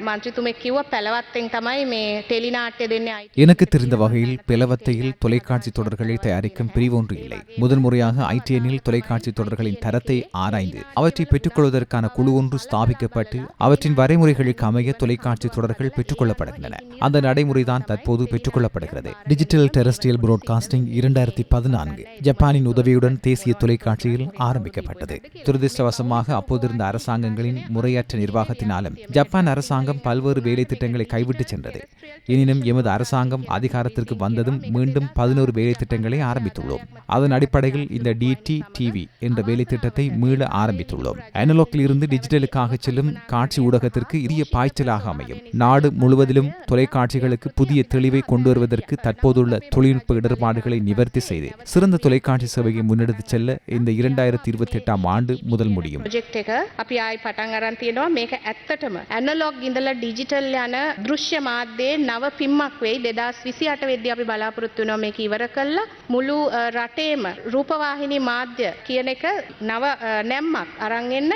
මන්ත්‍රීතුමෙක් කිව්වා පැලවත්තෙන් තමයි මේ ටෙලි නාට්‍ය දෙන්නේ. எனக்கு தெரிந்த வகையில் பிளவத்தையில் தொலைக்காட்சி தொடர்களை தயாரிக்கும் பிரிவு ஒன்று இல்லை. முதன்முறையாக ITNில் தொலைக்காட்சி தொடர்களின் தரத்தை ஆராய்ந்து அவற்றை பெற்றுக்கொள்வதற்கான குழு ஒன்று ஸ்தாபிக்கப்பட்டு அவற்றின் வரைமுறைகளுக்கு அமைய தொலைக்காட்சி தொடர்கள் பெற்றுக்கொள்ளப்படுகின்றன. அந்த நடைமுறைதான் தற்போது பெற்றுக்கொள்ளப்படுகிறது. டிஜிட்டல் டெரஸ்ட்ரியல் புரோட்காஸ்டிங் 2014 ஜப்பானின் உதவியுடன் தேசிய தொலைக்காட்சியில் ஆரம்பிக்கப்பட்டது. துரதிருஷ்டவசமாக அப்போதிருந்த அரசாங்கங்களின் முறையற்ற நிர்வாகத்தினாலும் ஜப்பான் அரசாங்கம் பல்வேறு வேலை திட்டங்களை கைவிட்டு சென்றது. எனினும் எமது அரசாங்கம் அதிகாரத்திற்கு வந்ததும் மீண்டும் 11 வேலை திட்டங்களை ஆரம்பித்துள்ளோம். அதன் அடிப்படையில் இந்த DTTV என்ற வேலை திட்டத்தை மீள ஆரம்பித்துள்ளோம். அனலாக்கில் இருந்து டிஜிட்டலுக்காக செல்லும் காட்சி ஊடகத்திற்கு இந்திய பாய்ச்சலாக அமையும். நாடு முழுவதிலும் தொலைக்காட்சிகளுக்கு புதிய தெளிவை கொண்டு வருவதற்கு தற்போதுள்ள தொழில்நுட்ப இடர்பாடுகளை நிவர்த்தி செய்து சிறந்த தொலைக்காட்சி சேவையை முன்னெடுத்து செல்ல இந்த 2028 ஆண்டு முதல் முடியும். ප්‍රොජෙක්ට් එක අපි ආයි පටන් අරන් තියෙනවා. මේක ඇත්තටම ඇනලොග් ඉඳලා ඩිජිටල් යන දෘශ්‍ය මාධ්‍යයේ නව පිම්මක් වෙයි. 2028 වෙද්දී අපි බලාපොරොත්තු වෙනවා මේක ඉවර කළා මුළු රටේම රූපවාහිනී මාධ්‍ය කියන එක නව නැම්මක් අරන් එන්න